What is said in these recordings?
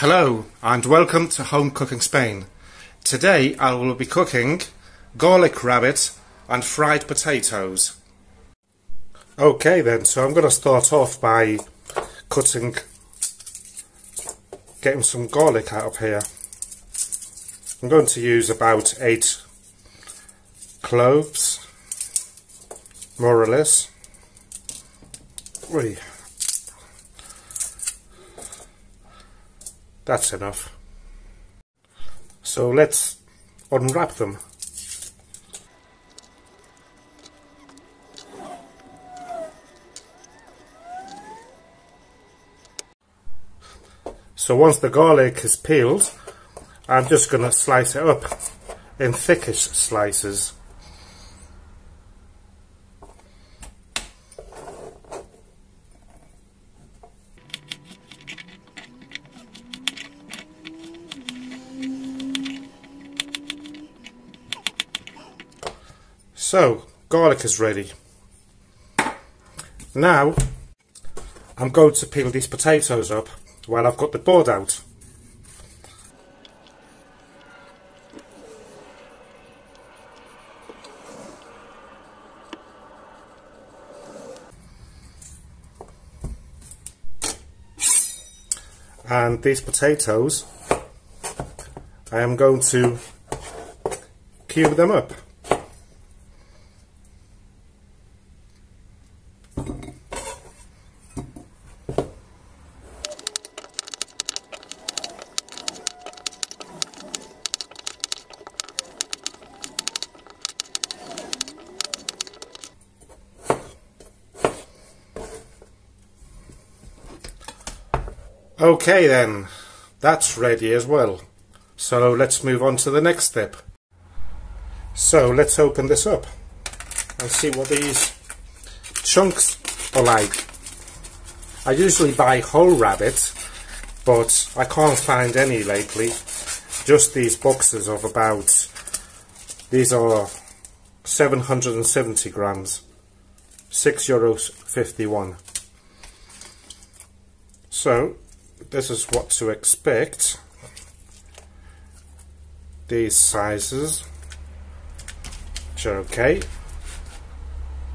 Hello and welcome to Home Cooking Spain. Today I will be cooking garlic rabbit and fried potatoes. Okay then, so I'm going to start off by getting some garlic out of here. I'm going to use about 8 cloves, more or less. That's enough. So let's unwrap them. So once the garlic is peeled, I'm just going to slice it up in thickish slices. So, garlic is ready. Now, I'm going to peel these potatoes up while I've got the board out. And these potatoes, I am going to cube them up. Okay then, that's ready as well. So let's move on to the next step. So let's open this up and see what these chunks are like. I usually buy whole rabbit, but I can't find any lately. Just these boxes of these are 770 grams, €6.51. So this is what to expect. These sizes, which are okay.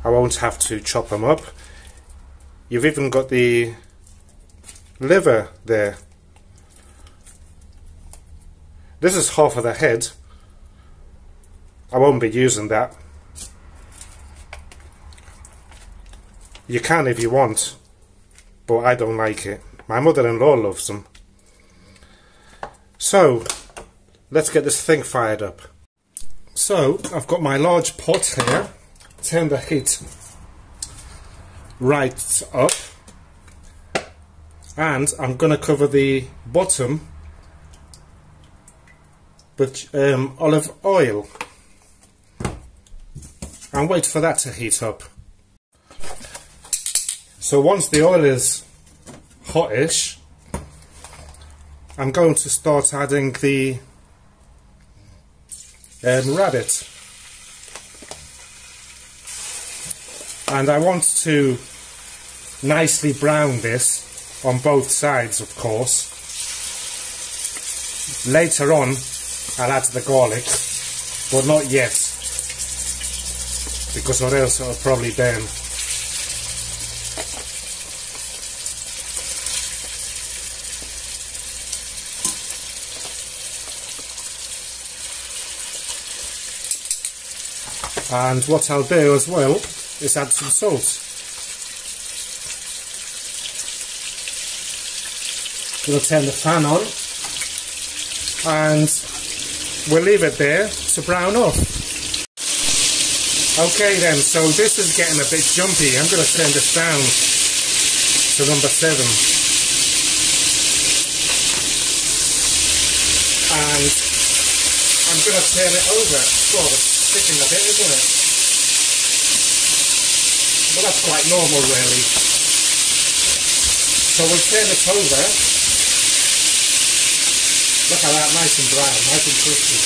I won't have to chop them up. You've even got the liver there. This is half of the head. I won't be using that. You can if you want, but I don't like it. My mother-in-law loves them. So, let's get this thing fired up. So, I've got my large pot here. Turn the heat right up. And I'm going to cover the bottom with olive oil. And wait for that to heat up. So once the oil is hottish, I'm going to start adding the rabbit, and I want to nicely brown this on both sides, of course. Later on I'll add the garlic, but not yet, because or else it'll probably burn. And what I'll do as well is add some salt. We'll turn the fan on and we'll leave it there to brown off. Okay then, so this is getting a bit jumpy. I'm going to turn this down to number 7. And I'm going to turn it over. God, it's sticking a bit, isn't it? But that's quite normal, really. So we'll turn it over. Look at that, nice and brown, nice and crispy.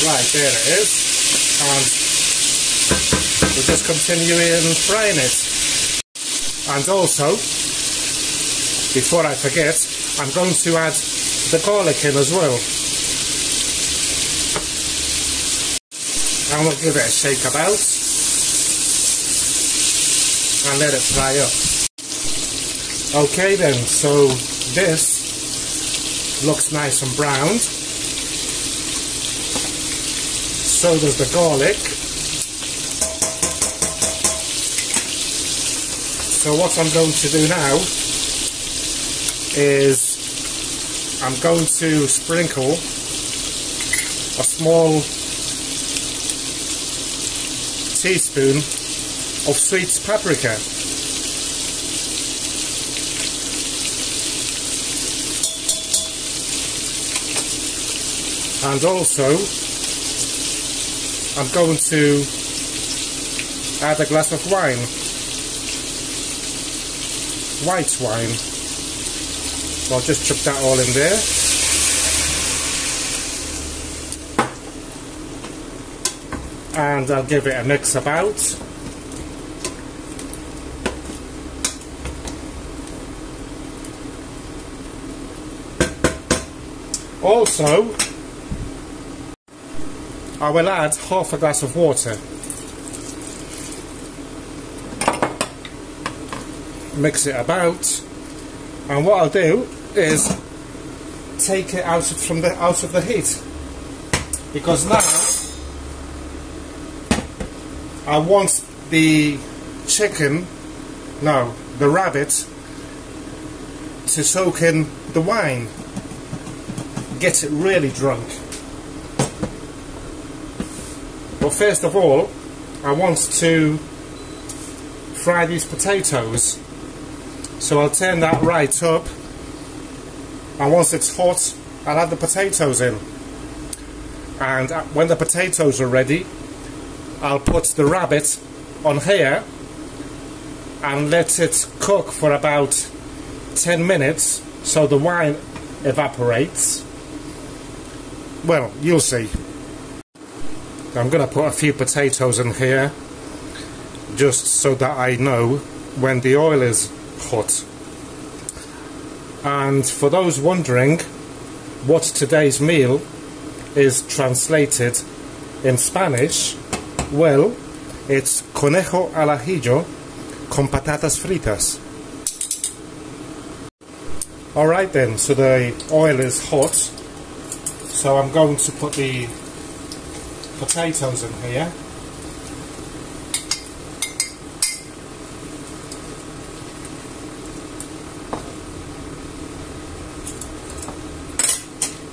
Right, there it is. And we'll just continue in frying it. And also, before I forget, I'm going to add the garlic in as well. And we'll give it a shake about and let it fry up. Okay then, so this looks nice and browned. So does the garlic. So what I'm going to do now is I'm going to sprinkle a small teaspoon of sweet paprika. And also I'm going to add a glass of wine, white wine. So I'll just chuck that all in there. And I'll give it a mix about. Also, I will add half a glass of water. Mix it about, and what I'll do is take it out of the heat, because now I want the rabbit to soak in the wine, get it really drunk. But first of all, I want to fry these potatoes. So I'll turn that right up, and once it's hot, I'll add the potatoes in. And when the potatoes are ready, I'll put the rabbit on here and let it cook for about 10 minutes so the wine evaporates. Well, you'll see. I'm going to put a few potatoes in here just so that I know when the oil is hot. And for those wondering what today's meal is translated in Spanish, well, it's conejo al ajillo con patatas fritas. Alright then, so the oil is hot, so I'm going to put the potatoes in here.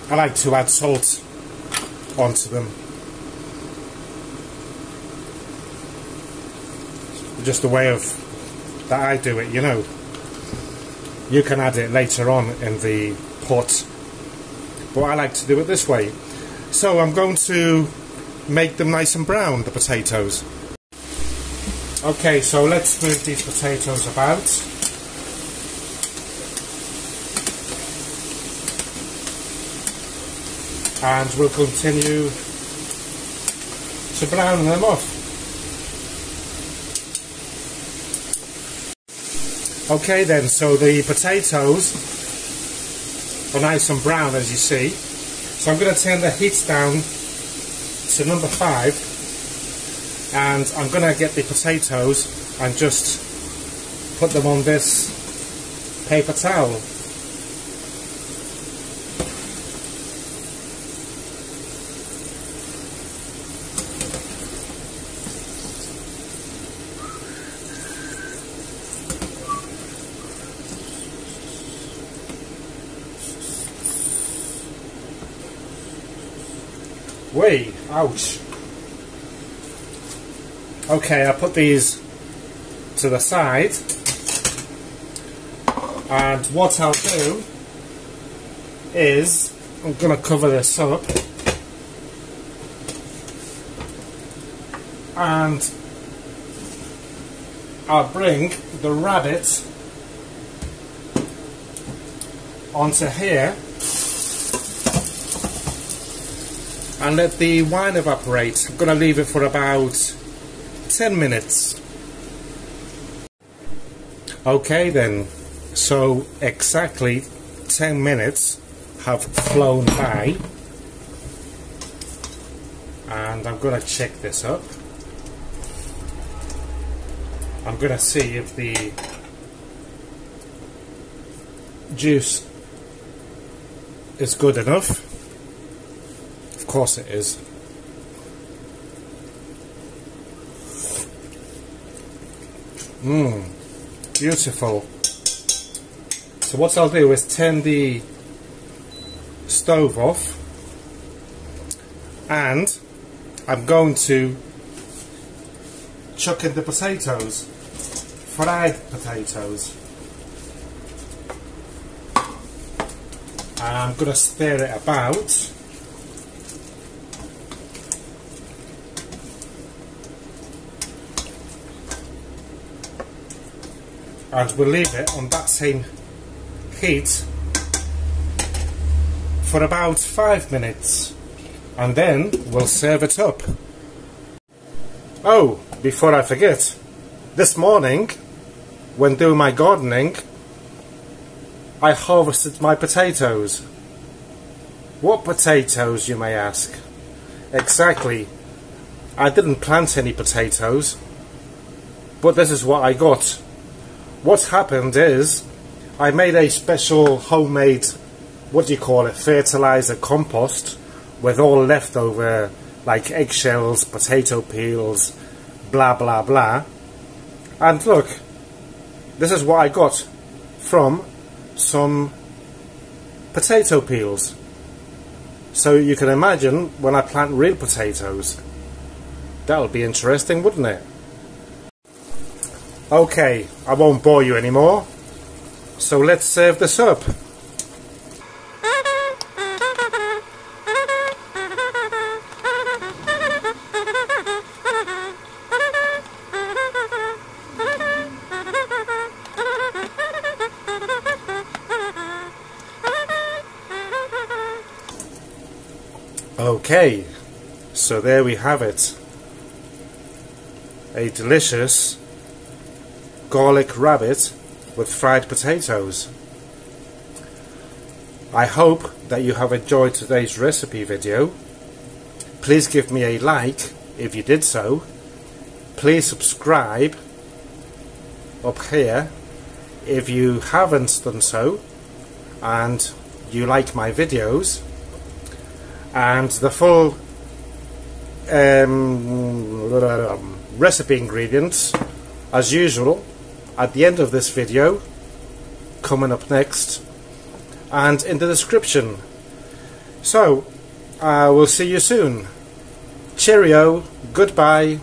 I like to add salt onto them. Just the way of that I do it, you know. You can add it later on in the pot, but I like to do it this way. So I'm going to make them nice and brown, the potatoes. Okay, so let's move these potatoes about. And we'll continue to brown them off. Okay then, so the potatoes are nice and brown, as you see. So I'm going to turn the heat down to number 5, and I'm going to get the potatoes and just put them on this paper towel. Wait, ouch. Okay, I put these to the side, and what I'll do is I'm going to cover this up and I'll bring the rabbit onto here. and let the wine evaporate. I'm going to leave it for about 10 minutes. Okay then, so exactly 10 minutes have flown by, and I'm going to check this up. I'm going to see if the juice is good enough. Of course it is. Beautiful. So what I'll do is turn the stove off, and I'm going to chuck in the potatoes, fried potatoes. And I'm going to stir it about. And we'll leave it on that same heat for about 5 minutes, and then we'll serve it up. Oh, before I forget, this morning when doing my gardening I harvested my potatoes. What potatoes, you may ask? Exactly, I didn't plant any potatoes, but this is what I got. What happened is, I made a special homemade, what do you call it, fertilizer compost, with all leftover, like eggshells, potato peels, blah blah blah. And look, this is what I got from some potato peels. So you can imagine when I plant real potatoes. That'll be interesting, wouldn't it? Okay, I won't bore you anymore, so let's serve this up. Okay, so there we have it. A delicious garlic rabbit with fried potatoes. I hope that you have enjoyed today's recipe video. Please give me a like if you did so. Please subscribe up here if you haven't done so and you like my videos. And the full recipe ingredients, as usual, at the end of this video, coming up next, and in the description. So, we'll see you soon. Cheerio, goodbye.